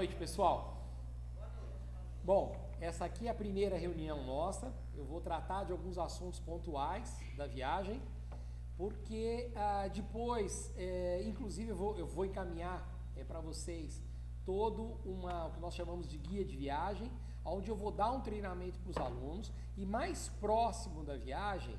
noite, pessoal. Bom, essa aqui é a primeira reunião nossa. Eu vou tratar de alguns assuntos pontuais da viagem, porque depois, inclusive, eu vou encaminhar para vocês todo o que nós chamamos de guia de viagem, onde eu vou dar um treinamento para os alunos e mais próximo da viagem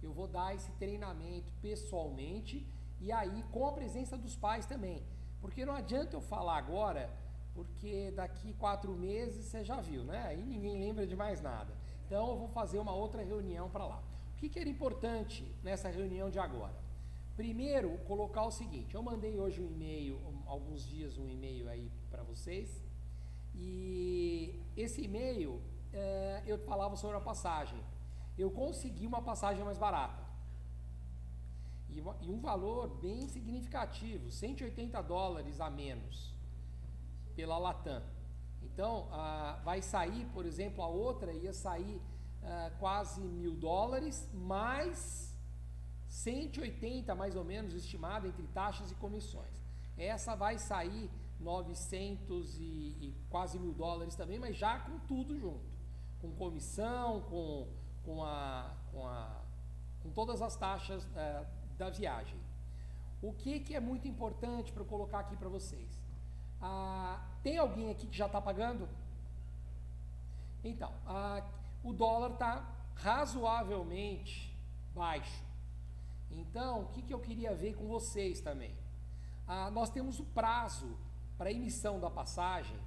eu vou dar esse treinamento pessoalmente e aí com a presença dos pais também, porque não adianta eu falar agora, porque daqui 4 meses você já viu, né? Aí ninguém lembra de mais nada. Então eu vou fazer uma outra reunião para lá. O que era importante nessa reunião de agora? Primeiro, colocar o seguinte, eu mandei hoje um e-mail, alguns dias um e-mail aí para vocês, e esse e-mail eu falava sobre a passagem. Eu consegui uma passagem mais barata e um valor bem significativo, $180 a menos pela Latam. Então vai sair, por exemplo, a outra ia sair quase $1.000 mais 180 mais ou menos estimado entre taxas e comissões. Essa vai sair 900 e quase $1.000 também, mas já com tudo junto, com comissão, com todas as taxas da viagem. O que é muito importante para eu colocar aqui para vocês? Tem alguém aqui que já está pagando? Então, o dólar está razoavelmente baixo. Então, o que eu queria ver com vocês também? Nós temos o prazo para emissão da passagem,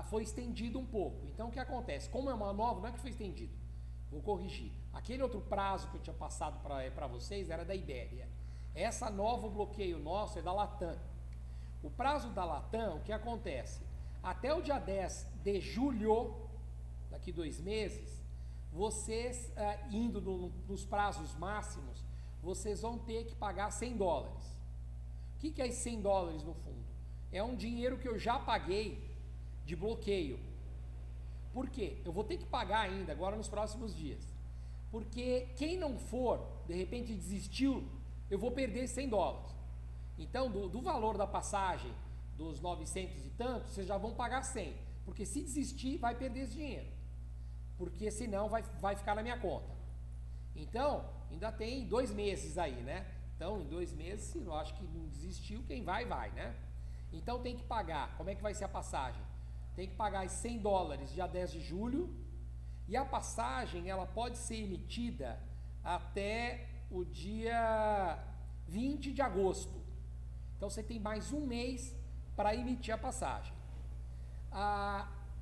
foi estendido um pouco. Então, o que acontece? Como é uma nova, não é que foi estendido, vou corrigir. Aquele outro prazo que eu tinha passado para vocês era da Ibéria. Essa nova bloqueio nosso é da Latam. O prazo da Latam, o que acontece? Até o dia 10 de julho, daqui 2 meses, vocês, indo nos prazos máximos, vocês vão ter que pagar $100. O que é esses $100 no fundo? É um dinheiro que eu já paguei de bloqueio. Por quê? Eu vou ter que pagar ainda, agora nos próximos dias. Porque quem não for, de repente desistiu, eu vou perder $100. Então, do valor da passagem, dos 900 e tantos, vocês já vão pagar 100. Porque se desistir, vai perder esse dinheiro. Porque senão vai ficar na minha conta. Então, ainda tem 2 meses aí, né? Então, em 2 meses, se eu acho que não desistiu, quem vai, né? Então, tem que pagar. Como é que vai ser a passagem? Tem que pagar os $100 dia 10 de julho. E a passagem, ela pode ser emitida até o dia 20 de agosto. Então, você tem mais 1 mês para emitir a passagem.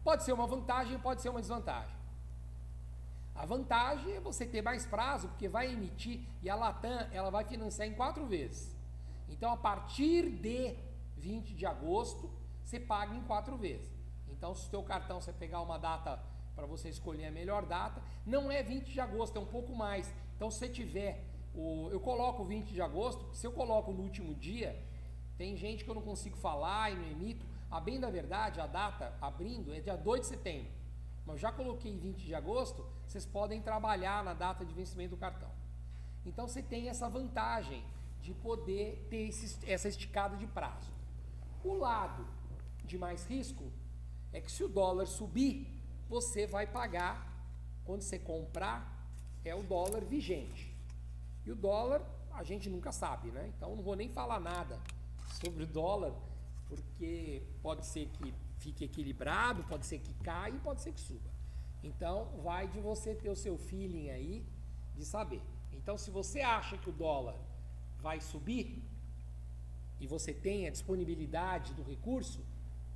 Pode ser uma vantagem, pode ser uma desvantagem. A vantagem é você ter mais prazo, porque vai emitir, e a Latam ela vai financiar em 4 vezes. Então, a partir de 20 de agosto, você paga em 4 vezes. Então, se o seu cartão você pegar uma data para você escolher a melhor data, não é 20 de agosto, é um pouco mais. Então, se você tiver, eu coloco 20 de agosto, se eu coloco no último dia, tem gente que eu não consigo falar e não emito. A bem da verdade, a data abrindo é dia 2 de setembro. Mas eu já coloquei 20 de agosto, vocês podem trabalhar na data de vencimento do cartão. Então você tem essa vantagem de poder ter essa esticada de prazo. O lado de mais risco é que se o dólar subir, você vai pagar, quando você comprar, é o dólar vigente. E o dólar, a gente nunca sabe, né? Então não vou nem falar nada sobre o dólar, porque pode ser que fique equilibrado, pode ser que caia e pode ser que suba. Então vai de você ter o seu feeling aí de saber. Então se você acha que o dólar vai subir e você tem a disponibilidade do recurso,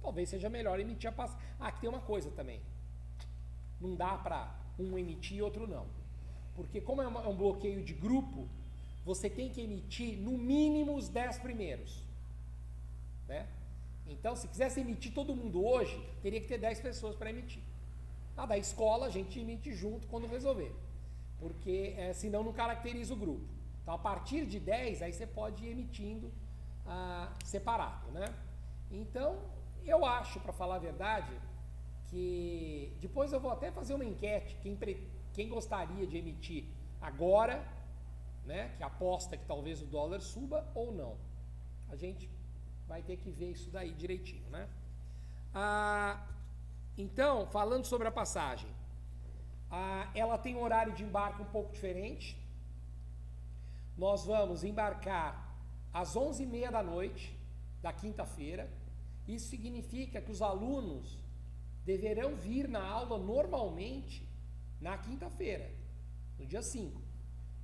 talvez seja melhor emitir a passagem. Aqui tem uma coisa também, não dá para um emitir e outro não, porque como é um bloqueio de grupo, você tem que emitir no mínimo os 10 primeiros, né? Então, se quisesse emitir todo mundo hoje, teria que ter 10 pessoas para emitir. Da escola, a gente emite junto quando resolver, porque senão não caracteriza o grupo. Então, a partir de 10, aí você pode ir emitindo separado, né? Então, eu acho, para falar a verdade, que depois eu vou até fazer uma enquete, quem gostaria de emitir agora, né, que aposta que talvez o dólar suba ou não. A gente vai ter que ver isso daí direitinho, né? Então, falando sobre a passagem, ela tem um horário de embarque um pouco diferente. Nós vamos embarcar às 11h30 da noite da quinta-feira. Isso significa que os alunos deverão vir na aula normalmente na quinta-feira, no dia 5.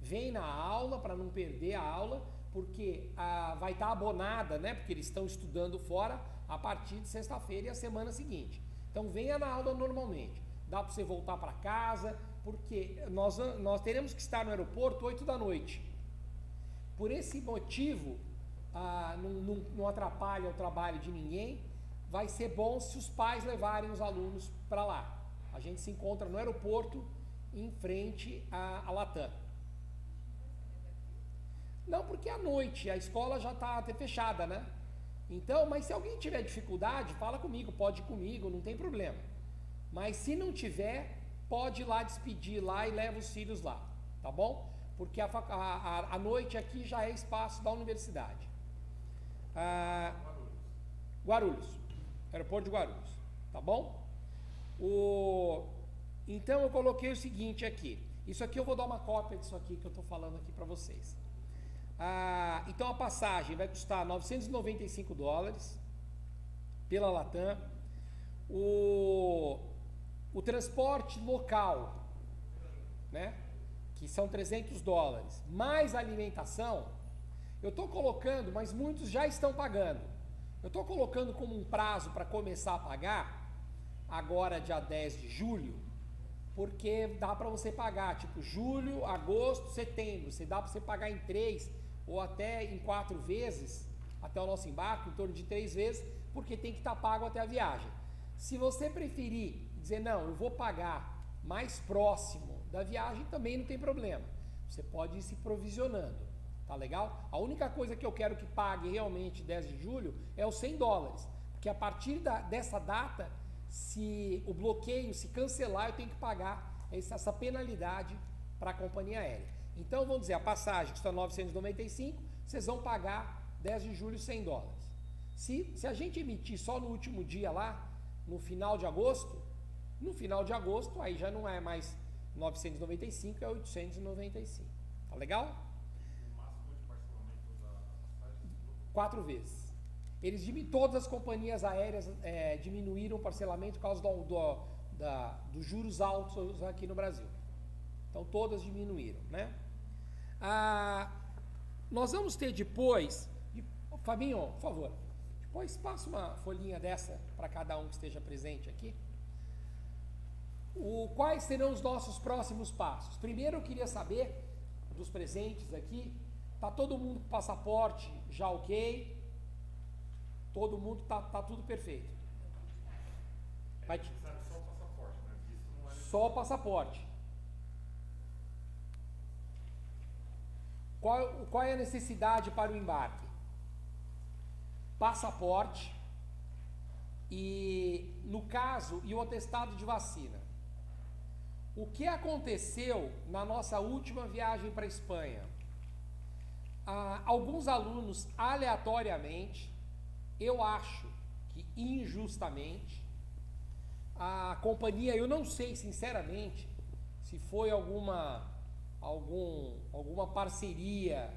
Vem na aula para não perder a aula, porque vai estar abonada, né? Porque eles estão estudando fora a partir de sexta-feira e a semana seguinte. Então venha na aula normalmente. Dá para você voltar para casa, porque nós teremos que estar no aeroporto 8 da noite. Por esse motivo, não atrapalha o trabalho de ninguém. Vai ser bom se os pais levarem os alunos para lá. A gente se encontra no aeroporto, em frente à Latam. Não, porque à noite a escola já está até fechada, né? Então, mas se alguém tiver dificuldade, fala comigo, pode ir comigo, não tem problema. Mas se não tiver, pode ir lá despedir lá e leva os filhos lá, tá bom? Porque a noite aqui já é espaço da universidade. Guarulhos, aeroporto de Guarulhos, tá bom? Então eu coloquei o seguinte aqui. Isso aqui eu vou dar uma cópia disso aqui que eu estou falando aqui para vocês. Então a passagem vai custar $995 pela Latam. O transporte local, né, que são $300, mais alimentação, eu estou colocando, mas muitos já estão pagando. Eu estou colocando como um prazo para começar a pagar, agora dia 10 de julho, porque dá para você pagar, tipo, julho, agosto, setembro, dá para você pagar em 3 ou até em 4 vezes, até o nosso embarque, em torno de 3 vezes, porque tem que estar pago até a viagem. Se você preferir dizer, não, eu vou pagar mais próximo da viagem, também não tem problema. Você pode ir se provisionando, tá legal? A única coisa que eu quero que pague realmente 10 de julho é os $100, porque a partir dessa data, se o bloqueio se cancelar, eu tenho que pagar essa penalidade para a companhia aérea. Então, vamos dizer, a passagem custa $995, vocês vão pagar 10 de julho $100. Se a gente emitir só no último dia lá, no final de agosto, aí já não é mais 995, é 895. Tá legal? O máximo de parcelamento da passagem? 4 vezes. Todas as companhias aéreas diminuíram o parcelamento por causa dos juros altos aqui no Brasil. Então todas diminuíram, né? Nós vamos ter depois, Fabinho, por favor, depois passa uma folhinha dessa para cada um que esteja presente aqui. Quais serão os nossos próximos passos? Primeiro eu queria saber dos presentes aqui, tá todo mundo com passaporte já ok? Todo mundo tá tudo perfeito. É necessário só o passaporte, né? Visto não é necessário. Só o passaporte. Qual é a necessidade para o embarque? Passaporte e, no caso, o atestado de vacina. O que aconteceu na nossa última viagem para a Espanha? Alguns alunos, aleatoriamente, eu acho que injustamente, a companhia, eu não sei sinceramente se foi alguma parceria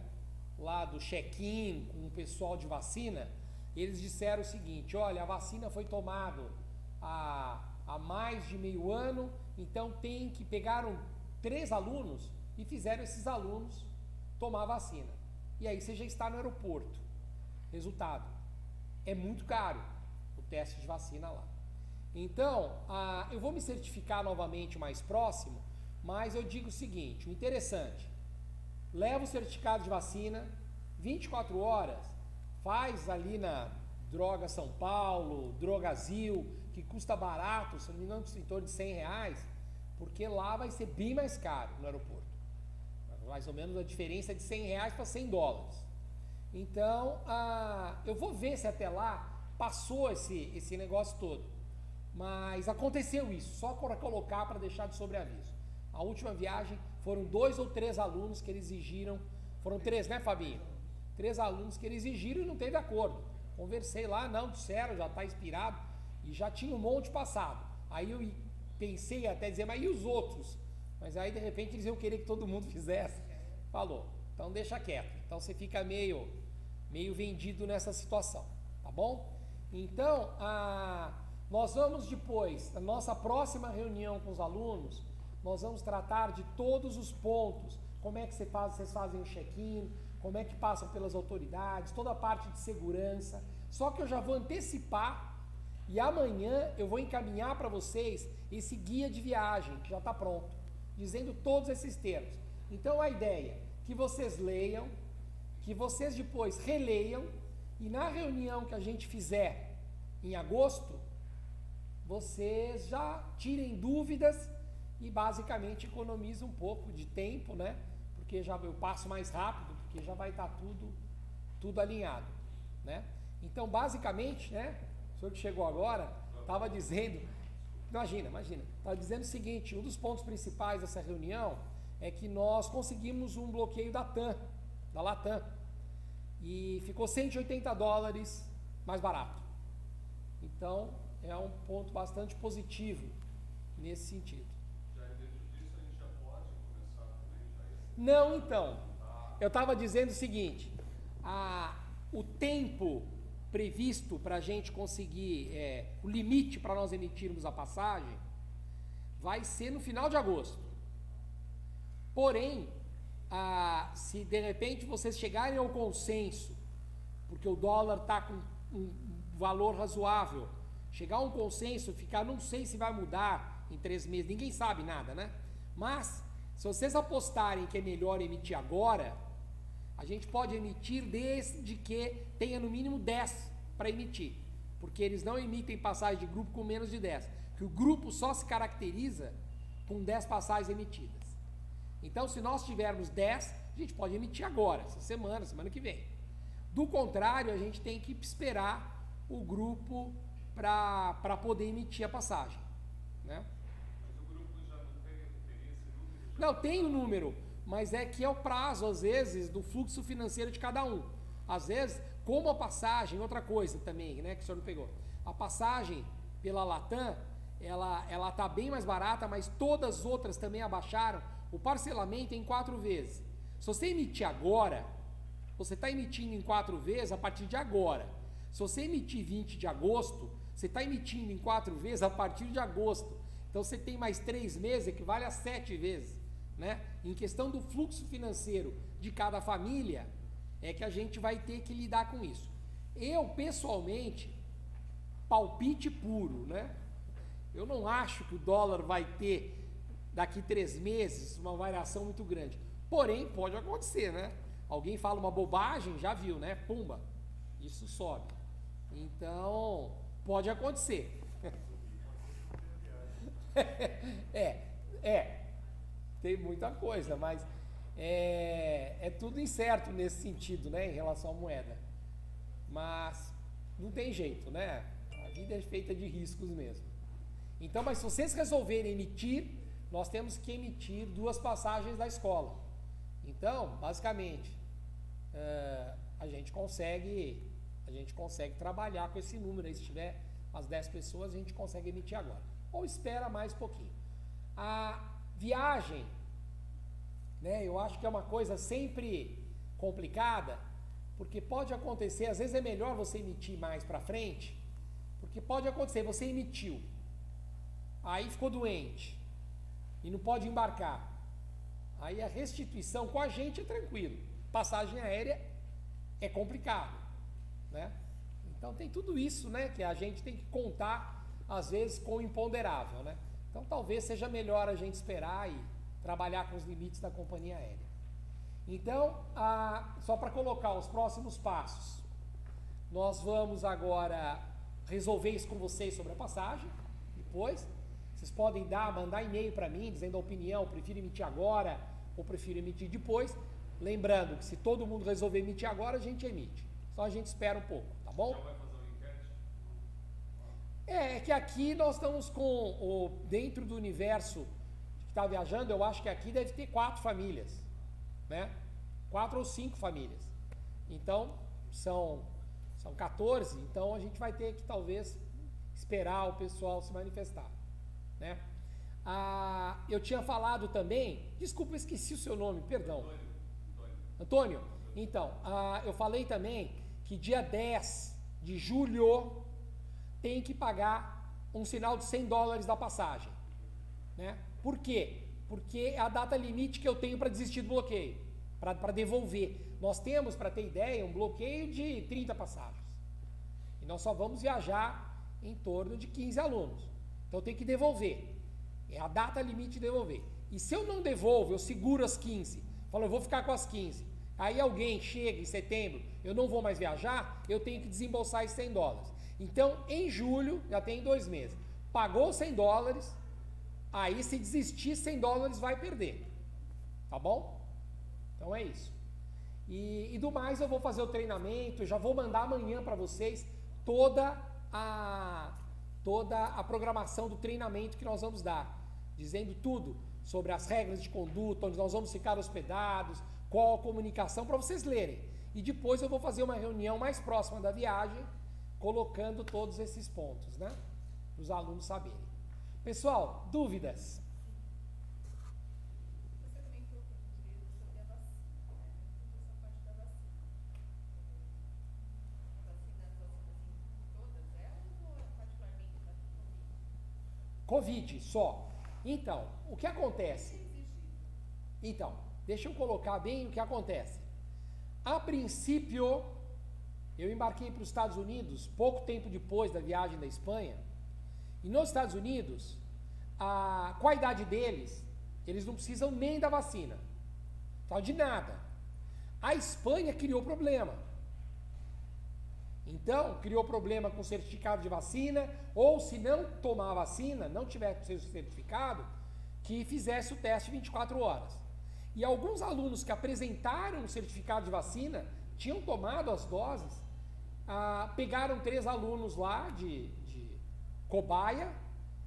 lá do check-in com o pessoal de vacina. Eles disseram o seguinte: olha, a vacina foi tomada há mais de meio ano, então pegaram 3 alunos e fizeram esses alunos tomar a vacina. E aí você já está no aeroporto. Resultado, é muito caro o teste de vacina lá. Então, eu vou me certificar novamente mais próximo, mas eu digo o seguinte: o interessante, leva o certificado de vacina, 24 horas, faz ali na Droga São Paulo, Drogazil, que custa barato, se não me engano, em torno de R$100, porque lá vai ser bem mais caro no aeroporto. Mais ou menos a diferença é de R$100 para $100. Então, eu vou ver se até lá passou esse negócio todo. Mas aconteceu isso, só para colocar, para deixar de sobreaviso. A última viagem foram 2 ou 3 alunos que eles exigiram, foram 3, né, Fabinho? 3 alunos que eles exigiram e não teve acordo. Conversei lá, não, disseram, já está expirado. E já tinha um monte passado. Aí eu pensei até dizer, mas e os outros? Mas aí de repente eles iam querer que todo mundo fizesse. Falou, então deixa quieto. Então você fica meio vendido nessa situação, tá bom? Então, nós vamos depois, na nossa próxima reunião com os alunos, nós vamos tratar de todos os pontos. Como é que vocês fazem o check-in, como é que passam pelas autoridades, toda a parte de segurança. Só que eu já vou antecipar e amanhã eu vou encaminhar para vocês esse guia de viagem, que já está pronto, dizendo todos esses termos. Então a ideia é que vocês leiam, que vocês depois releiam, e na reunião que a gente fizer em agosto, vocês já tirem dúvidas e basicamente economizam um pouco de tempo, né? Porque já eu passo mais rápido, porque já vai estar tudo alinhado, né? Então, basicamente, né? O senhor que chegou agora estava dizendo, imagina, estava dizendo o seguinte: um dos pontos principais dessa reunião é que nós conseguimos um bloqueio da Latam, e ficou $180 mais barato. Então, é um ponto bastante positivo nesse sentido. Já dentro disso a gente já pode começar também? Não, então. Eu estava dizendo o seguinte, o tempo previsto para a gente conseguir, o limite para nós emitirmos a passagem, vai ser no final de agosto. Porém, se de repente vocês chegarem ao consenso, porque o dólar está com um valor razoável, chegar a um consenso, não sei se vai mudar em 3 meses, ninguém sabe nada, né? Mas, se vocês apostarem que é melhor emitir agora, a gente pode emitir desde que tenha no mínimo 10 para emitir, porque eles não emitem passagem de grupo com menos de 10, que o grupo só se caracteriza com 10 passagens emitidas. Então, se nós tivermos 10, a gente pode emitir agora, essa semana que vem. Do contrário, a gente tem que esperar o grupo para poder emitir a passagem, né? Mas o grupo já não teria esse número? Não, tem o número, mas é que é o prazo, às vezes, do fluxo financeiro de cada um. Às vezes, como a passagem, outra coisa também, né, que o senhor não pegou. A passagem pela Latam, ela está bem mais barata, mas todas as outras também abaixaram. O parcelamento é em 4 vezes. Se você emitir agora, você está emitindo em 4 vezes a partir de agora. Se você emitir 20 de agosto, você está emitindo em 4 vezes a partir de agosto. Então você tem mais 3 meses, equivale a 7 vezes, né? Em questão do fluxo financeiro de cada família, é que a gente vai ter que lidar com isso. Eu, pessoalmente, palpite puro, né? Eu não acho que o dólar vai ter, daqui 3 meses, uma variação muito grande. Porém, pode acontecer, né? Alguém fala uma bobagem, já viu, né? Pumba, isso sobe. Então, pode acontecer. Tem muita coisa, mas é tudo incerto nesse sentido, né? Em relação à moeda. Mas não tem jeito, né? A vida é feita de riscos mesmo. Então, mas se vocês resolverem emitir, nós temos que emitir 2 passagens da escola. Então, basicamente, a gente consegue trabalhar com esse número aí. Se tiver umas 10 pessoas, a gente consegue emitir agora. Ou espera mais um pouquinho. A viagem, né, eu acho que é uma coisa sempre complicada, porque pode acontecer, às vezes é melhor você emitir mais para frente, porque pode acontecer, você emitiu, aí ficou doente e não pode embarcar. Aí a restituição com a gente é tranquilo. Passagem aérea é complicado, né? Então tem tudo isso, né, que a gente tem que contar, às vezes, com o imponderável, né? Então talvez seja melhor a gente esperar e trabalhar com os limites da companhia aérea. Então, só para colocar os próximos passos, nós vamos agora resolver isso com vocês sobre a passagem. Depois, vocês podem mandar e-mail para mim, dizendo a opinião, prefiro emitir agora ou prefiro emitir depois. Lembrando que se todo mundo resolver emitir agora, a gente emite. Só a gente espera um pouco, tá bom? Já vai fazer uma enquete? É que aqui nós estamos dentro do universo que está viajando, eu acho que aqui deve ter 4 famílias, né? 4 ou 5 famílias. Então, são 14, então a gente vai ter que talvez esperar o pessoal se manifestar, né? Eu tinha falado também, desculpa, eu esqueci o seu nome, perdão. Antônio? Então, eu falei também que dia 10 de julho tem que pagar um sinal de $100 da passagem, né? Por quê? Porque é a data limite que eu tenho para desistir do bloqueio, para devolver. Nós temos, para ter ideia, um bloqueio de 30 passagens. E nós só vamos viajar em torno de 15 alunos. Então eu tenho que devolver. É a data limite de devolver. E se eu não devolvo, eu seguro as 15. Falo, eu vou ficar com as 15. Aí alguém chega em setembro, eu não vou mais viajar, eu tenho que desembolsar esses $100. Então, em julho, já tem 2 meses. Pagou $100, aí se desistir, $100 vai perder. Tá bom? Então é isso. E do mais, eu vou fazer o treinamento, já vou mandar amanhã para vocês toda a programação do treinamento que nós vamos dar, dizendo tudo sobre as regras de conduta, onde nós vamos ficar hospedados, qual a comunicação, para vocês lerem. E depois eu vou fazer uma reunião mais próxima da viagem, colocando todos esses pontos, né? Para os alunos saberem. Pessoal, dúvidas? Você comentou sobre a vacina, né? Essa parte da vacina. Todas elas ou particularmente da Covid só. Então, o que acontece? Então, deixa eu colocar bem o que acontece. A princípio, eu embarquei para os Estados Unidos pouco tempo depois da viagem da Espanha. E nos Estados Unidos, com a idade deles, eles não precisam nem da vacina. Tal de nada. A Espanha criou problema. Então, criou problema com certificado de vacina, ou se não tomar a vacina, não tiver seu certificado, que fizesse o teste 24 horas. E alguns alunos que apresentaram o certificado de vacina, tinham tomado as doses, pegaram 3 alunos lá de cobaia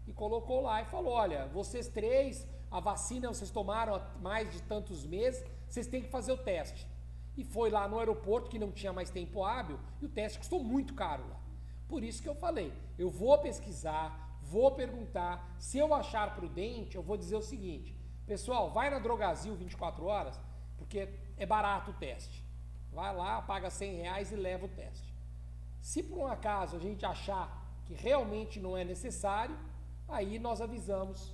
e colocou lá e falou, olha, vocês 3, a vacina vocês tomaram há mais de tantos meses, vocês têm que fazer o teste. E foi lá no aeroporto, que não tinha mais tempo hábil, e o teste custou muito caro lá. Por isso que eu falei, eu vou pesquisar, vou perguntar, se eu achar prudente, eu vou dizer o seguinte, pessoal, vai na Drogasil 24 horas, porque é barato o teste. Vai lá, paga R$100 e leva o teste. Se por um acaso a gente achar que realmente não é necessário, aí nós avisamos,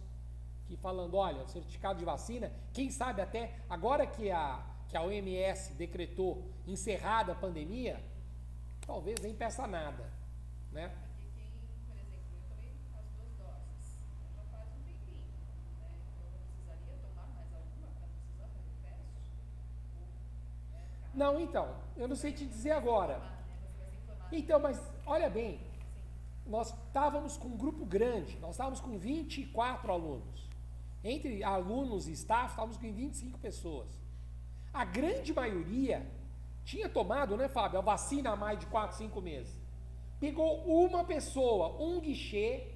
que falando, olha, o certificado de vacina, quem sabe até, agora que a OMS decretou encerrada a pandemia, talvez nem peça nada, né? Aqui tem, por exemplo, eu tomei as 2 doses, já faz um tempinho, né? Então eu precisaria tomar mais alguma para precisar fazer o teste? Não, então, eu não sei te dizer agora. Então, mas olha bem, nós estávamos com um grupo grande, nós estávamos com 24 alunos. Entre alunos e staff, estávamos com 25 pessoas. A grande maioria tinha tomado, né, Fábio, a vacina há mais de 4, 5 meses. Pegou uma pessoa, um guichê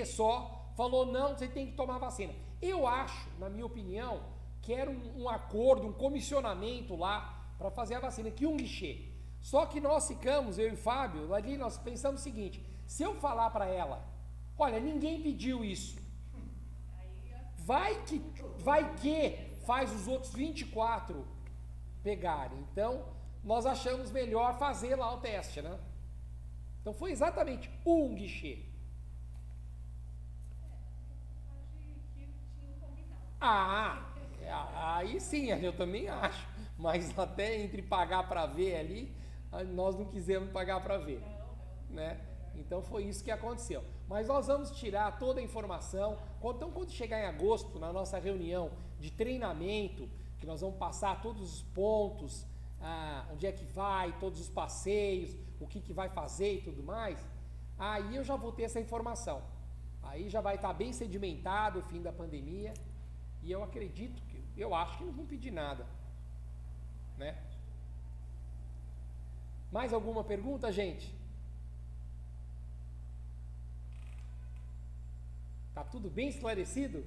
só, falou, não, você tem que tomar a vacina. Eu acho, na minha opinião, que era um acordo, um comissionamento lá para fazer a vacina, que um guichê. Só que nós ficamos, eu e o Fábio, ali nós pensamos o seguinte, se eu falar para ela, olha, ninguém pediu isso, vai que faz os outros 24 pegarem. Então, nós achamos melhor fazer lá o teste, né? Então, foi exatamente um guichê. Aí sim, eu também acho. Mas até entre pagar para ver ali, nós não quisemos pagar para ver, né? Então foi isso que aconteceu. Mas nós vamos tirar toda a informação. Então, quando chegar em agosto, na nossa reunião de treinamento, que nós vamos passar todos os pontos, onde é que vai, todos os passeios, o que vai fazer e tudo mais, aí eu já vou ter essa informação. Aí já vai estar bem sedimentado o fim da pandemia, e eu acredito, eu acho que não vão pedir nada, né? Mais alguma pergunta, gente? Tá tudo bem esclarecido?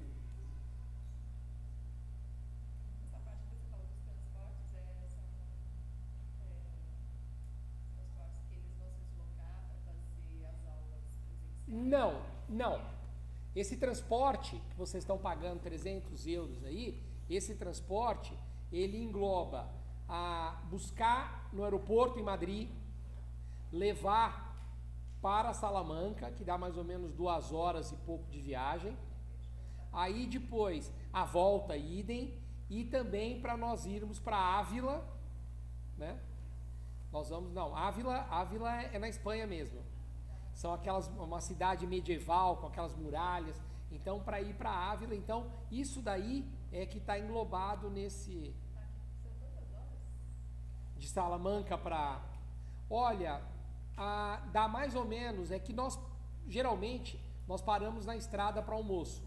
Essa parte que você falou dos transportes, são transportes que eles vão se deslocar para fazer Não. Esse transporte que vocês estão pagando 300 euros aí, esse transporte, ele engloba a buscar no aeroporto em Madrid, levar para Salamanca, que dá mais ou menos 2 horas e pouco de viagem, aí depois a volta idem, e também para nós irmos para Ávila, né? Ávila é na Espanha mesmo. São uma cidade medieval com aquelas muralhas. Então, para ir para Ávila, então isso daí é que está englobado nesse de Salamanca para. Olha, dá mais ou menos, é que nós geralmente nós paramos na estrada para almoço,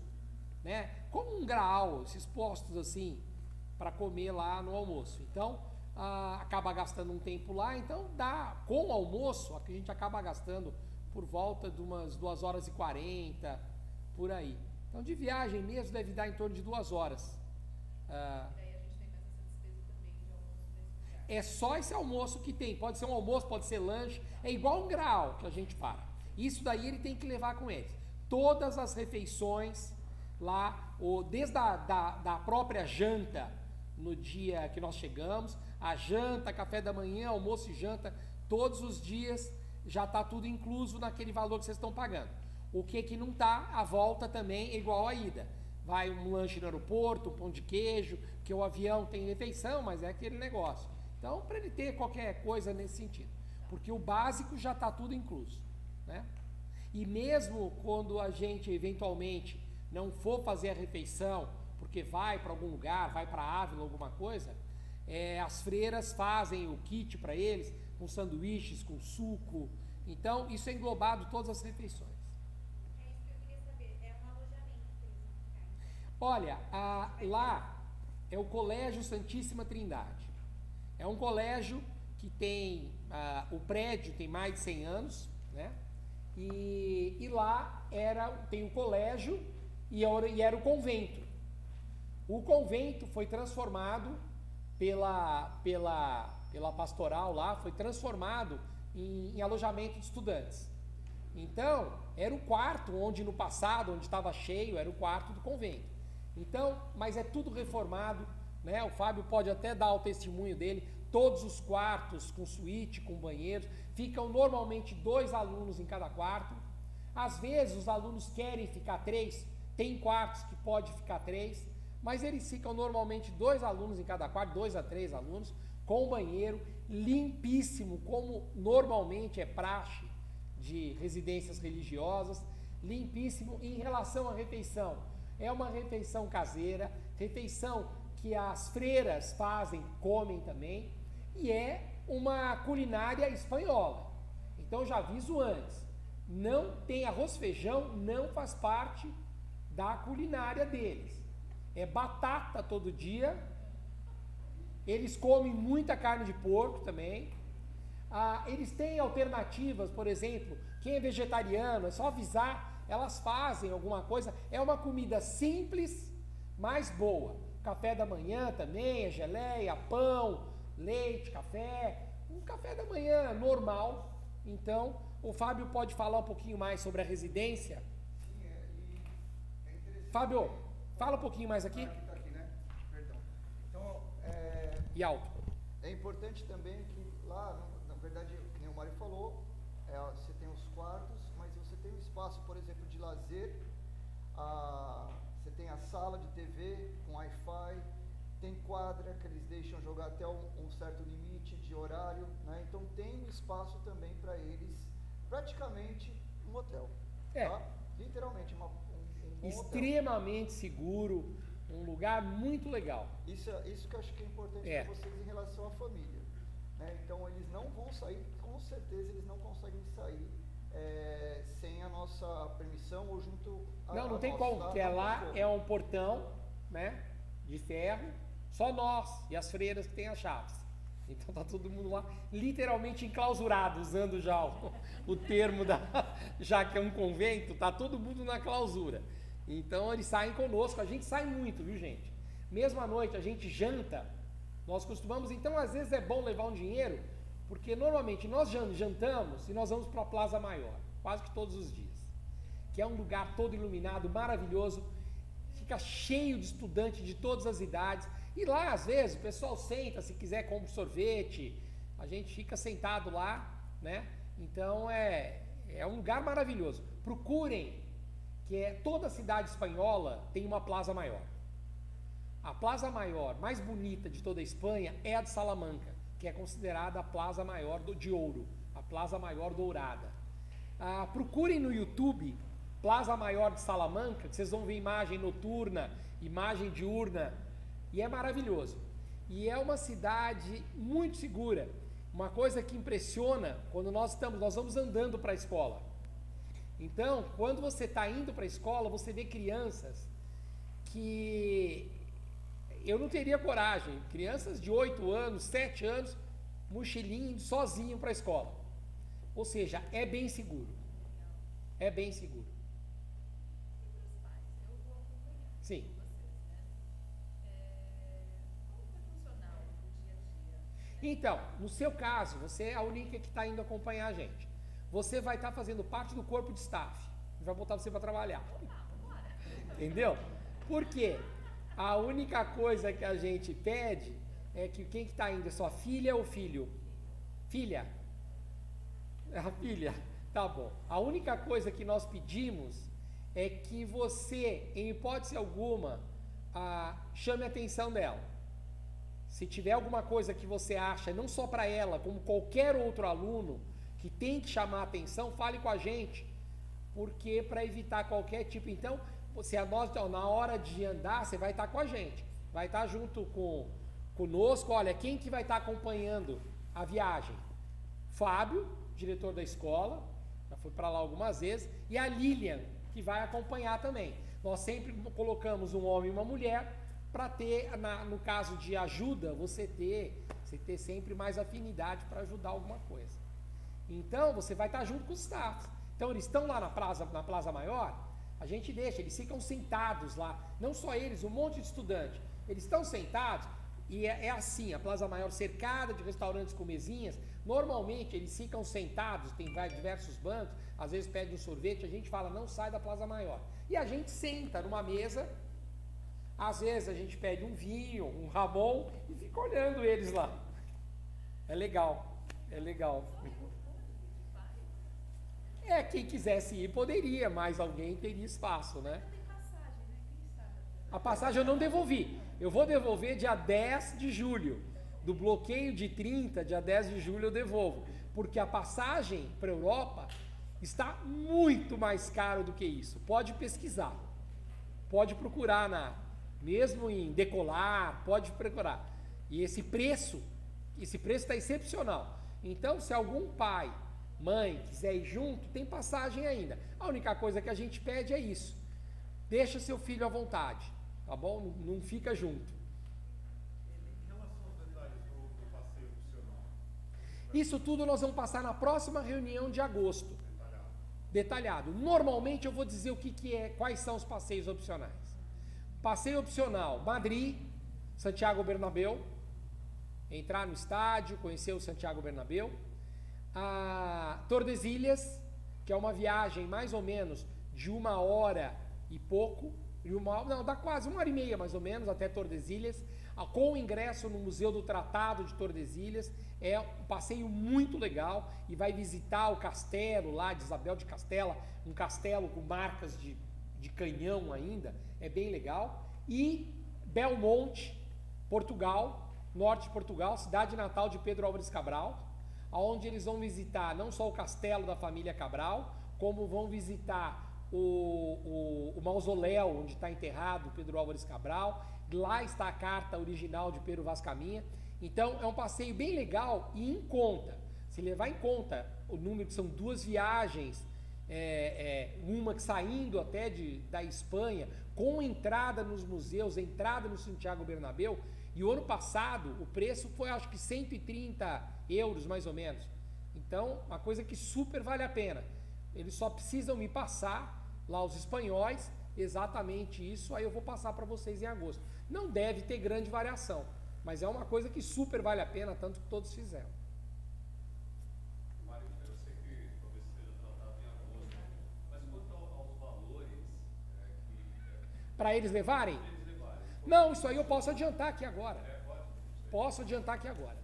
né? Como um graal, esses postos assim para comer lá no almoço. Então, acaba gastando um tempo lá, então com o almoço, a gente acaba gastando por volta de umas 2 horas e 40, por aí. Então, de viagem mesmo, deve dar em torno de 2 horas. Daí a gente tem mais essa despesa também de almoço nesse lugar. É só esse almoço que tem. Pode ser um almoço, pode ser lanche. É igual um graal que a gente para. Isso daí ele tem que levar com ele. Todas as refeições lá, desde da própria janta no dia que nós chegamos, a janta, café da manhã, almoço e janta, todos os dias já está tudo incluso naquele valor que vocês estão pagando. O que não está, a volta também é igual à ida. Vai um lanche no aeroporto, um pão de queijo, que o avião tem refeição, mas é aquele negócio. Então, para ele ter qualquer coisa nesse sentido. Porque o básico já está tudo incluso, né? E mesmo quando a gente, eventualmente, não for fazer a refeição, porque vai para algum lugar, vai para Ávila, alguma coisa, as freiras fazem o kit para eles, com sanduíches, com suco. Então, isso é englobado todas as refeições. É isso que eu queria saber. É um alojamento que eles vão ficar. Olha, lá é o Colégio Santíssima Trindade. É um colégio que tem, o prédio tem mais de 100 anos, né? E lá tem o colégio e era o convento. O convento foi transformado pela pastoral lá, foi transformado em alojamento de estudantes. Então, era o quarto onde no passado, onde estava cheio, era o quarto do convento. Então, mas é tudo reformado, né? O Fábio pode até dar o testemunho dele. Todos os quartos com suíte, com banheiros, ficam normalmente 2 alunos em cada quarto. Às vezes os alunos querem ficar 3, tem quartos que pode ficar 3, mas eles ficam normalmente 2 alunos em cada quarto, 2 a 3 alunos, com banheiro limpíssimo, como normalmente é praxe de residências religiosas, limpíssimo. Em relação à refeição, é uma refeição caseira, refeição que as freiras fazem, comem também, e é uma culinária espanhola. Então já aviso antes, não tem arroz feijão, não faz parte da culinária deles. É batata todo dia. Eles comem muita carne de porco também. Eles têm alternativas, por exemplo, quem é vegetariano, é só avisar, elas fazem alguma coisa. É uma comida simples, mas boa. Café da manhã também, geleia, pão, leite, café. Um café da manhã normal. Então, o Fábio pode falar um pouquinho mais sobre a residência. Sim, é interessante. Fábio, fala um pouquinho mais aqui. Tá aqui, né? Perdão. Então, E alto. é importante também que lá, na verdade, como o Mário falou, você tem os quartos, mas você tem um espaço, por exemplo, de lazer. Você tem a sala de TV com Wi-Fi, tem quadra que eles deixam jogar até um certo limite de horário, né? Então tem um espaço também para eles, praticamente um hotel. Tá? Literalmente um bom hotel. Extremamente seguro, um lugar muito legal. Isso que eu acho que é importante para vocês em relação à família, né? Então eles não vão sair, com certeza eles não conseguem sair sem a nossa permissão ou junto a Não tem nossa, como, tá? porque lá é um portão, né, de ferro, só nós e as freiras que têm as chaves. Então tá todo mundo lá literalmente enclausurado, usando já o termo já que é um convento, tá todo mundo na clausura. Então eles saem conosco, a gente sai muito, viu gente? Mesmo à noite a gente janta, nós costumamos, então às vezes é bom levar um dinheiro, porque normalmente nós jantamos e nós vamos para a Plaza Maior, quase que todos os dias. que é um lugar todo iluminado, maravilhoso, fica cheio de estudantes de todas as idades, e lá às vezes o pessoal senta, se quiser compra um sorvete, a gente fica sentado lá, né? Então é um lugar maravilhoso. Procurem, que toda cidade espanhola tem uma plaza maior. A plaza maior mais bonita de toda a Espanha é a de Salamanca, que é considerada a plaza maior de ouro, a plaza maior dourada. Procurem no YouTube Plaza Maior de Salamanca, que vocês vão ver imagem noturna, imagem diurna, e é maravilhoso. E é uma cidade muito segura. Uma coisa que impressiona, quando nós vamos andando para a escola. Então, quando você está indo para a escola, você vê crianças que eu não teria coragem, crianças de 8 anos, 7 anos, mochilinho, indo sozinho para a escola. Ou seja, é bem seguro. É bem seguro. E para os pais? Eu vou acompanhar Sim. vocês, né? Como vai funcionar o dia a dia? Então, no seu caso, você é a única que está indo acompanhar a gente. Você vai estar fazendo parte do corpo de staff. Vai botar você para trabalhar. Entendeu? Por quê? A única coisa que a gente pede é que quem que está indo é sua filha ou filho? Filha? A filha, tá bom. A única coisa que nós pedimos é que você, em hipótese alguma, chame a atenção dela. Se tiver alguma coisa que você acha, não só para ela, como qualquer outro aluno, que tem que chamar a atenção, fale com a gente, porque para evitar qualquer tipo, então, na hora de andar, você vai estar com a gente, vai estar junto conosco. Olha, quem que vai estar acompanhando a viagem? Fábio, diretor da escola, já foi para lá algumas vezes, e a Lilian, que vai acompanhar também. Nós sempre colocamos um homem e uma mulher, para ter, no caso de ajuda, você ter sempre mais afinidade para ajudar alguma coisa. Então, você vai estar junto com os staffs. Então, eles estão lá na Plaza Maior, a gente deixa, eles ficam sentados lá, não só eles, um monte de estudante, eles estão sentados, e é assim, a Plaza Maior cercada de restaurantes com mesinhas, normalmente eles ficam sentados, tem diversos bancos, às vezes pedem um sorvete, a gente fala, não sai da Plaza Maior, e a gente senta numa mesa, às vezes a gente pede um vinho, um Ramon, e fica olhando eles lá, é legal. Quem quisesse ir poderia, mas alguém teria espaço, né? Tem passagem, né? Quem sabe? A passagem eu não devolvi. Eu vou devolver dia 10 de julho. Do bloqueio de 30, dia 10 de julho eu devolvo. Porque a passagem para a Europa está muito mais cara do que isso. Pode pesquisar. Pode procurar mesmo em Decolar, pode procurar. E esse preço está excepcional. Então, se algum pai, mãe, quiser ir junto, tem passagem ainda. A única coisa que a gente pede é isso. Deixa seu filho à vontade, tá bom? Não fica junto. Em relação aos detalhes do passeio opcional, Isso tudo nós vamos passar na próxima reunião de agosto. Detalhado. Normalmente eu vou dizer o que é, quais são os passeios opcionais. Passeio opcional, Madrid, Santiago Bernabéu, entrar no estádio, conhecer o Santiago Bernabéu. Tordesilhas, que é uma viagem mais ou menos de 1 hora e pouco, dá quase 1h30 mais ou menos até Tordesilhas, com o ingresso no Museu do Tratado de Tordesilhas. É um passeio muito legal e vai visitar o castelo lá de Isabel de Castela, um castelo com marcas de canhão ainda, é bem legal. E Belmonte, Portugal, norte de Portugal, cidade natal de Pedro Álvares Cabral, onde eles vão visitar não só o castelo da família Cabral, como vão visitar o mausoléu onde está enterrado Pedro Álvares Cabral. Lá está a carta original de Pedro Vaz Caminha. Então é um passeio bem legal e em conta. Se levar em conta o número que são 2 viagens, uma que saindo até da Espanha, com entrada nos museus, entrada no Santiago Bernabéu, e o ano passado o preço foi acho que 130 euros mais ou menos. Então, uma coisa que super vale a pena. Eles só precisam me passar, lá os espanhóis, exatamente isso, aí eu vou passar para vocês em agosto. Não deve ter grande variação, mas é uma coisa que super vale a pena, tanto que todos fizeram. Mário, eu sei que talvez seja tratado em agosto, mas quanto aos Para eles levarem? Não, isso aí eu posso adiantar aqui agora. Posso adiantar aqui agora.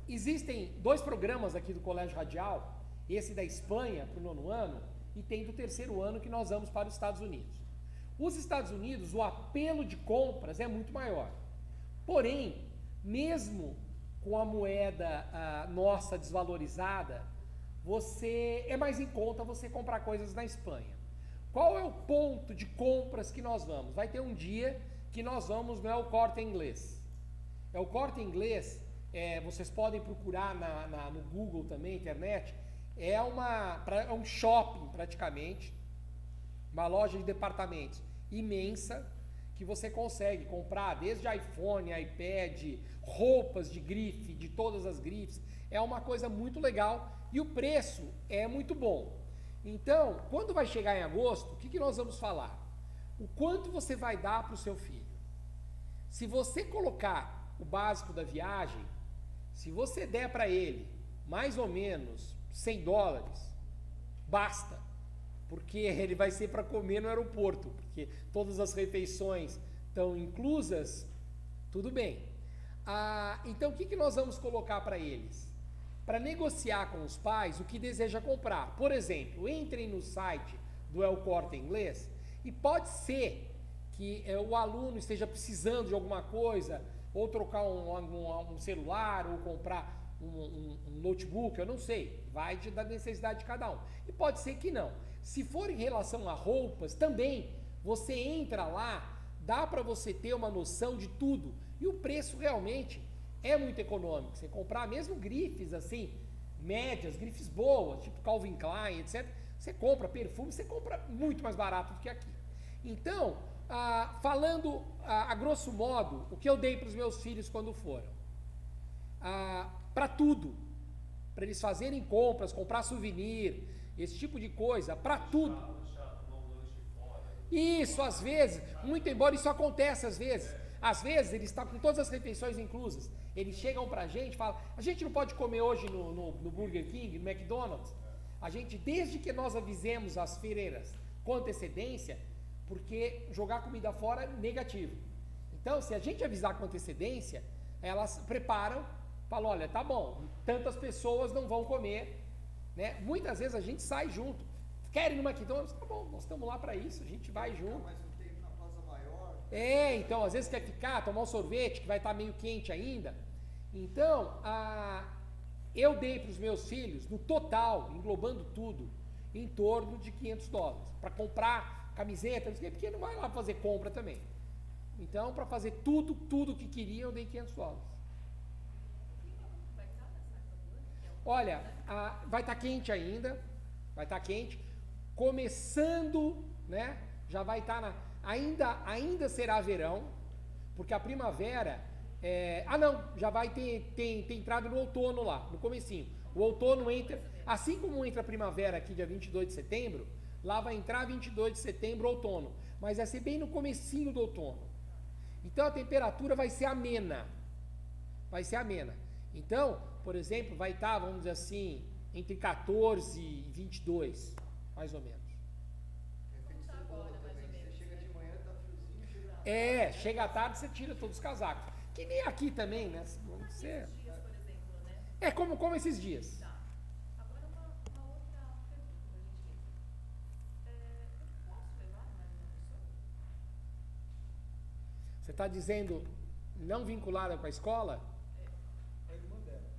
Existem 2 programas aqui do Colégio Radial, esse da Espanha para o 9º ano e tem do 3º ano que nós vamos para os Estados Unidos. Os Estados Unidos, o apelo de compras é muito maior. Porém, mesmo com a moeda nossa desvalorizada, é mais em conta você comprar coisas na Espanha. Qual é o ponto de compras que nós vamos? Vai ter um dia que nós vamos no El Corte Inglés. El Corte Inglés, vocês podem procurar no Google também, internet, é um shopping praticamente, uma loja de departamentos imensa, que você consegue comprar desde iPhone, iPad, roupas de grife, de todas as grifes. É uma coisa muito legal e o preço é muito bom. Então, quando vai chegar em agosto, o que nós vamos falar? O quanto você vai dar para o seu filho. Se você colocar o básico da viagem, se você der para ele mais ou menos $100, basta. Porque ele vai ser para comer no aeroporto, porque todas as refeições estão inclusas, tudo bem. Então, o que nós vamos colocar para eles? Para negociar com os pais o que deseja comprar. Por exemplo, entrem no site do El Corte Inglés e pode ser que o aluno esteja precisando de alguma coisa, ou trocar um celular, ou comprar um notebook, eu não sei, vai da necessidade de cada um. E pode ser que não. Se for em relação a roupas, também você entra lá, dá para você ter uma noção de tudo. E o preço realmente é muito econômico. Você comprar mesmo grifes assim, médias, grifes boas, tipo Calvin Klein, etc. Você compra perfume, você compra muito mais barato do que aqui. Então, falando a grosso modo, o que eu dei para os meus filhos quando foram? Para tudo. Para eles fazerem compras, comprar souvenir, esse tipo de coisa, para tudo. Isso, às vezes, muito embora isso aconteça às vezes. Às vezes eles estão com todas as refeições inclusas. Eles chegam pra gente e falam, a gente não pode comer hoje no Burger King, no McDonald's. A gente, desde que nós avisemos as freiras com antecedência, porque jogar comida fora é negativo. Então, se a gente avisar com antecedência, elas preparam, falam, olha, tá bom, tantas pessoas não vão comer, né? Muitas vezes a gente sai junto. Querem ir no McDonald's? Tá bom, nós estamos lá para isso, a gente vai junto. Mais um tempo na Plaza Maior. Então, às vezes quer ficar, tomar um sorvete, que vai estar meio quente ainda. Então, eu dei para os meus filhos, no total, englobando tudo, em torno de $500. Para comprar camiseta, porque não vai lá fazer compra também. Então, para fazer tudo que queriam, eu dei $500. Olha, vai estar quente ainda, vai estar quente, começando, né? Já vai estar ainda será verão, porque a primavera, já vai ter entrado no outono lá, no comecinho. O outono entra, assim como entra a primavera aqui dia 22 de setembro, lá vai entrar 22 de setembro, outono, mas vai ser bem no comecinho do outono. Então a temperatura vai ser amena, Então, por exemplo, vai estar, vamos dizer assim, entre 14 e 22, mais ou menos. Chega de manhã, tá friozinho. Chega à tarde, você tira todos os casacos. Que nem aqui também, né? Você... Dias, por exemplo, né? Como esses dias. Tá. Agora uma outra pergunta pra gente. Eu posso levar mais uma pessoa? Você está dizendo não vinculada com a escola? A irmã dela.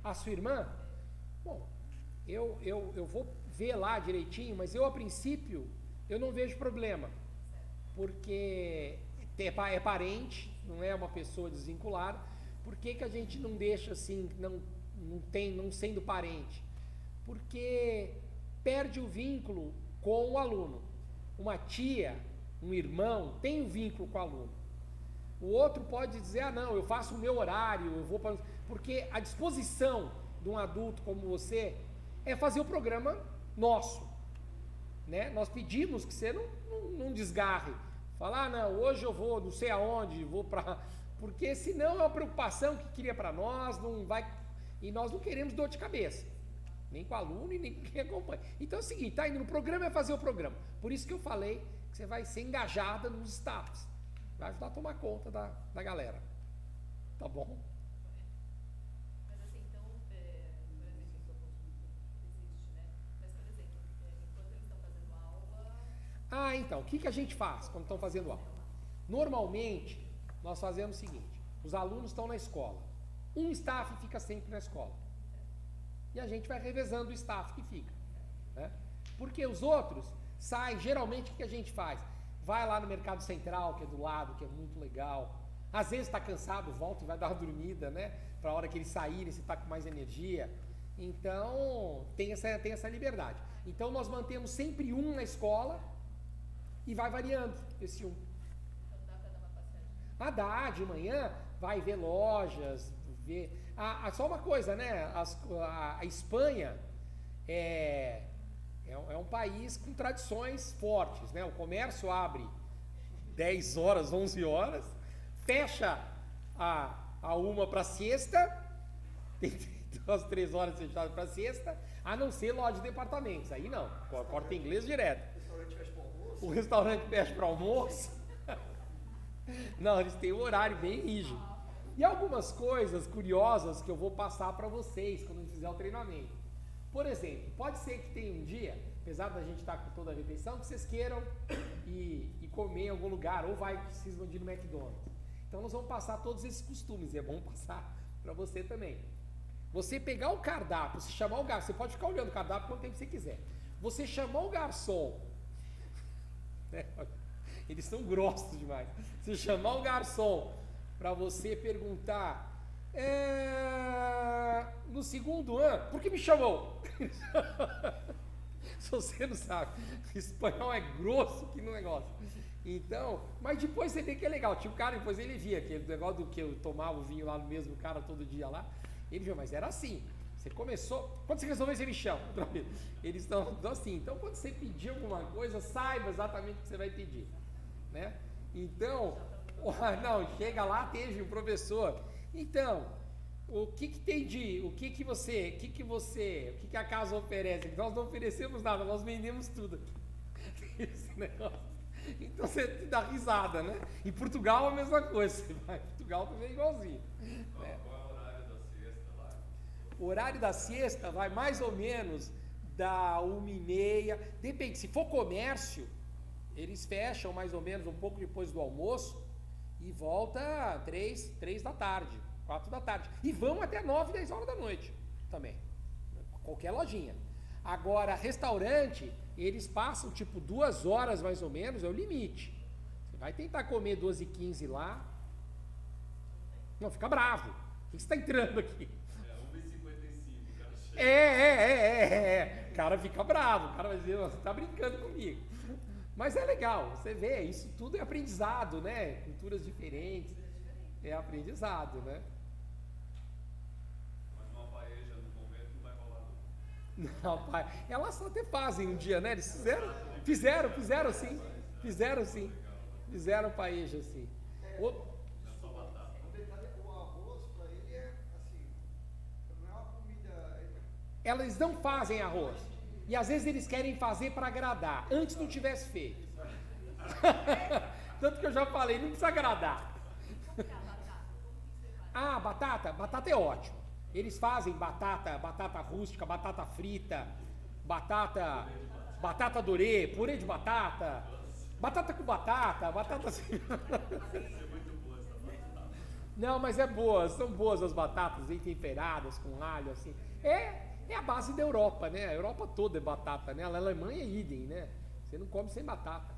A sua irmã? Bom, eu vou ver lá direitinho, mas a princípio, eu não vejo problema. Porque é parente, não é uma pessoa desvinculada. Por que a gente não deixa assim, não sendo parente? Porque perde o vínculo com o aluno. Uma tia, um irmão, tem um vínculo com o aluno. O outro pode dizer, não, eu faço o meu horário, eu vou para... Porque a disposição de um adulto como você é fazer o programa nosso, né? Nós pedimos que você não desgarre. Falar, não, hoje eu vou não sei aonde, vou para... Porque senão é uma preocupação que cria para nós, não vai... E nós não queremos dor de cabeça. Nem com o aluno e nem com quem acompanha. Então é o seguinte, tá indo no programa é fazer o programa. Por isso que eu falei que você vai ser engajada nos staffs. Vai ajudar a tomar conta da galera. Tá bom? Mas assim, então, por exemplo, existe, né? Mas, por exemplo, enquanto eles estão fazendo aula, Então, o que a gente faz quando estão fazendo aula? Normalmente, nós fazemos o seguinte, os alunos estão na escola, um staff fica sempre na escola, e a gente vai revezando o staff que fica, né? Porque os outros saem, geralmente o que a gente faz? Vai lá no Mercado Central, que é do lado, que é muito legal, às vezes está cansado, volta e vai dar uma dormida, né? Para a hora que eles saírem, você está com mais energia, então tem essa liberdade. Então nós mantemos sempre um na escola, e vai variando esse um. então dá para dar uma passadinha. Dá, de manhã vai ver lojas, ver... só uma coisa, né? A Espanha é um país com tradições fortes, né? O comércio abre 10 horas, 11 horas, fecha a 1 para siesta, tem 2, 3 horas fechadas para siesta, a não ser loja de departamentos, aí não, corta inglês direto. O restaurante fecha para almoço. Não, eles têm um horário bem rígido. E algumas coisas curiosas que eu vou passar para vocês quando a gente fizer o treinamento. Por exemplo, pode ser que tenha um dia, apesar da gente estar com toda a refeição, que vocês queiram ir comer em algum lugar, ou precisam de ir no McDonald's. Então nós vamos passar todos esses costumes, e é bom passar para você também. Você pegar o cardápio, você chamar o garçom, você pode ficar olhando o cardápio quanto tempo você quiser. Você chamar o garçom, eles são grossos demais. Você chamar o garçom para você perguntar no segundo ano, por que me chamou? Se você não sabe, espanhol é grosso que no negócio. Então, mas depois você vê que é legal. Tinha um cara, depois ele via aquele negócio do que eu tomava o vinho lá no mesmo cara todo dia lá. Ele viu, mas era assim. Você começou, quando você resolver, você me chama. Outra vez. Eles estão assim. Então, quando você pedir alguma coisa, saiba exatamente o que você vai pedir, né? Então, não, chega lá, teve um professor. Então, o que a casa oferece? Nós não oferecemos nada, nós vendemos tudo. Esse negócio. Então você dá risada, né? Em Portugal a mesma coisa. Você vai em Portugal também é igualzinho. Qual é o horário da siesta lá? O horário da siesta vai mais ou menos da 1h30. Depende, se for comércio, eles fecham mais ou menos um pouco depois do almoço e volta 3 da tarde, 4 da tarde. E vão até 9, 10 horas da noite também. Qualquer lojinha. Agora, restaurante, eles passam tipo 2 horas mais ou menos, é o limite. Você vai tentar comer 12h15 lá. Não, fica bravo. O que você está entrando aqui? 1h55, o cara chega. O cara fica bravo, o cara vai dizer, você está brincando comigo. Mas é legal, você vê, isso tudo é aprendizado, né? Culturas diferentes, é aprendizado, né? Mas uma paeja no convento não vai rolar não. Não, pai, elas até fazem um dia, né? Eles fizeram sim. Fizeram paeja, sim. Não é só batata. O detalhe é que o arroz, para ele, é assim, não é uma comida... Elas não fazem arroz. E às vezes eles querem fazer para agradar, antes não tivesse feito. Tanto que eu já falei, não precisa agradar. Batata é ótimo. Eles fazem batata rústica, batata frita, batata dorê, purê de batata com batata assim. Não, mas é boa, são boas as batatas bem temperadas, com alho, assim. É a base da Europa, né? A Europa toda é batata, né? A Alemanha é idem, né? Você não come sem batata.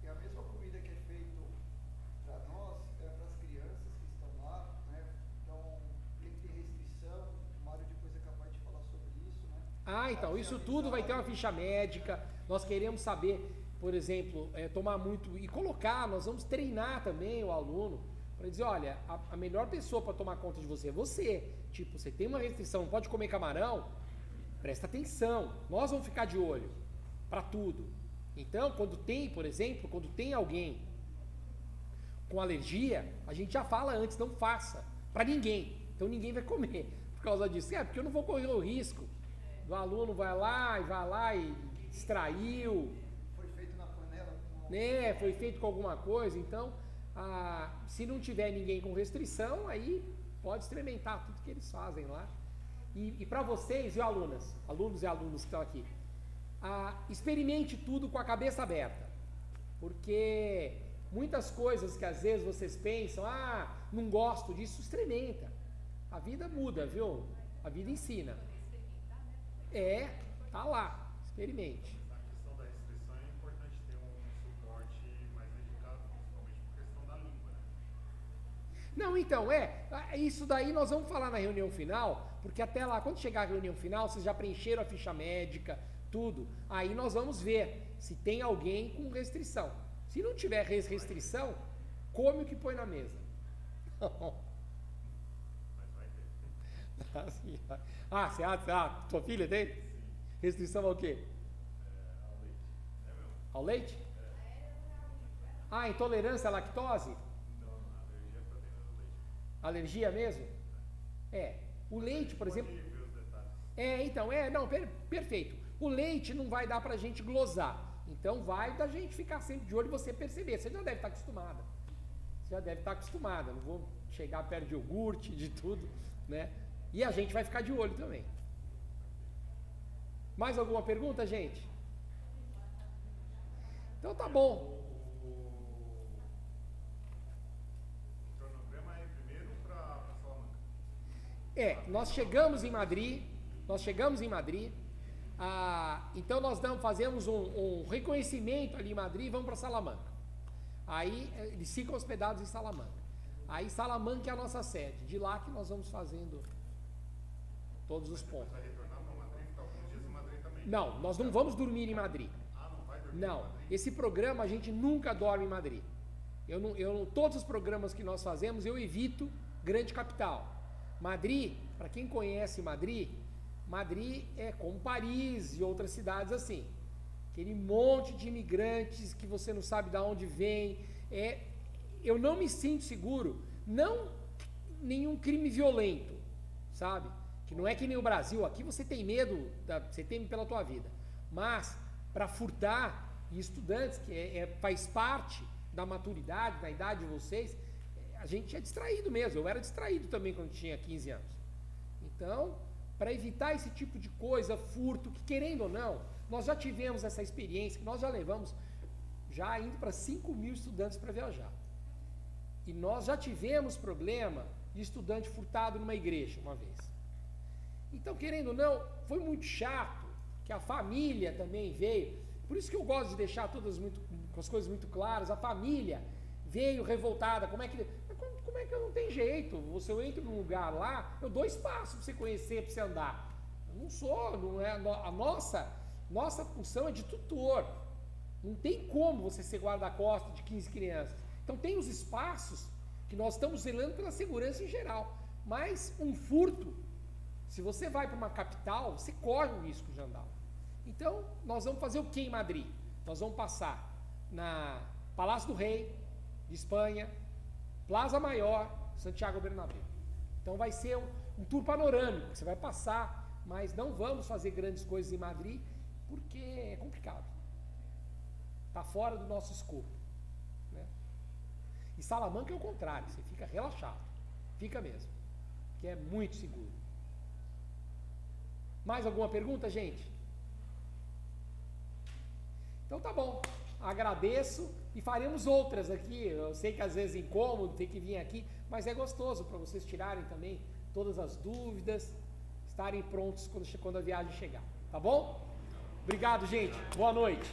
E a mesma comida que é feita para nós, é para as crianças que estão lá, né? Então, tem que ter restrição, o Mário depois é capaz de falar sobre isso, né? Então, isso tudo vai ter uma ficha médica, nós queremos saber, por exemplo, tomar muito, e colocar, nós vamos treinar também o aluno, para dizer, olha, a melhor pessoa para tomar conta de você é você. Tipo, você tem uma restrição, não pode comer camarão, presta atenção, nós vamos ficar de olho para tudo. Então, quando tem alguém com alergia, a gente já fala antes, não faça, para ninguém. Então ninguém vai comer por causa disso. Porque eu não vou correr o risco O aluno vai lá e distraiu, Foi feito na panela com né? Foi feito com alguma coisa, então, se não tiver ninguém com restrição, aí pode experimentar tudo que eles fazem lá. E para vocês, e alunos e alunos que estão aqui, experimente tudo com a cabeça aberta, porque muitas coisas que às vezes vocês pensam, não gosto disso, experimenta. A vida muda, viu? A vida ensina. Tá lá, experimente. Na questão da restrição é importante ter um suporte mais dedicado, principalmente por questão da língua, né? Não, então, isso daí nós vamos falar na reunião final, porque até lá, quando chegar a reunião final, vocês já preencheram a ficha médica, tudo, aí nós vamos ver se tem alguém com restrição. Se não tiver restrição, come o que põe na mesa. Mas vai ter. Assim, tua filha tem? Restrição ao quê? Ao leite. É mesmo? Ao leite? Intolerância à lactose? Não, alergia à proteína do leite. Alergia mesmo? O leite, por exemplo... Pode ver os detalhes. Perfeito. O leite não vai dar pra gente glosar. Então vai da gente ficar sempre de olho e você perceber. Você já deve estar acostumada. Não vou chegar perto de iogurte, de tudo, né? E a gente vai ficar de olho também. Mais alguma pergunta, gente? Então tá bom. O cronograma é primeiro para Salamanca. Nós chegamos em Madrid. Então nós fazemos um reconhecimento ali em Madrid e vamos para Salamanca. Aí eles ficam hospedados em Salamanca. Aí Salamanca é a nossa sede. De lá que nós vamos fazendo todos os pontos. Vai retornar para Madrid, ficar alguns dias em Madrid também. Não, nós não vamos dormir em Madrid. Não vai dormir Não, em Madrid? esse programa a gente nunca dorme em Madrid. Todos os programas que nós fazemos eu evito grande capital. Madrid, para quem conhece Madrid é como Paris e outras cidades assim. Aquele monte de imigrantes que você não sabe de onde vem. Eu não me sinto seguro, não nenhum crime violento, sabe? Que não é que nem o Brasil, aqui você tem medo, você teme pela tua vida. Mas para furtar, e estudantes, que faz parte da maturidade, da idade de vocês, a gente é distraído mesmo. Eu era distraído também quando tinha 15 anos. Então, para evitar esse tipo de coisa, furto, que querendo ou não, nós já tivemos essa experiência, nós já levamos, já indo para 5.000 estudantes para viajar. E nós já tivemos problema de estudante furtado numa igreja uma vez. Então, querendo ou não, foi muito chato, que a família também veio. Por isso que eu gosto de deixar com as coisas muito claras. A família veio revoltada. Como é que eu não tenho jeito? Se eu entro num lugar lá, eu dou espaço para você conhecer, para você andar. Eu não é a nossa função é de tutor. Não tem como você ser guarda-costas de 15 crianças. Então tem os espaços que nós estamos zelando pela segurança em geral. Mas um furto, se você vai para uma capital, você corre o risco de andar. Então, nós vamos fazer o que em Madrid? Nós vamos passar na Palácio do Rei, de Espanha, Plaza Maior, Santiago Bernabéu. Então vai ser um tour panorâmico, você vai passar, mas não vamos fazer grandes coisas em Madrid, porque é complicado. Está fora do nosso escopo. Né? E Salamanca é o contrário, você fica relaxado. Fica mesmo, que é muito seguro. Mais alguma pergunta, gente? Então tá bom, agradeço e faremos outras aqui. Eu sei que às vezes é incômodo ter que vir aqui, mas é gostoso para vocês tirarem também todas as dúvidas, estarem prontos quando a viagem chegar, tá bom? Obrigado, gente. Boa noite.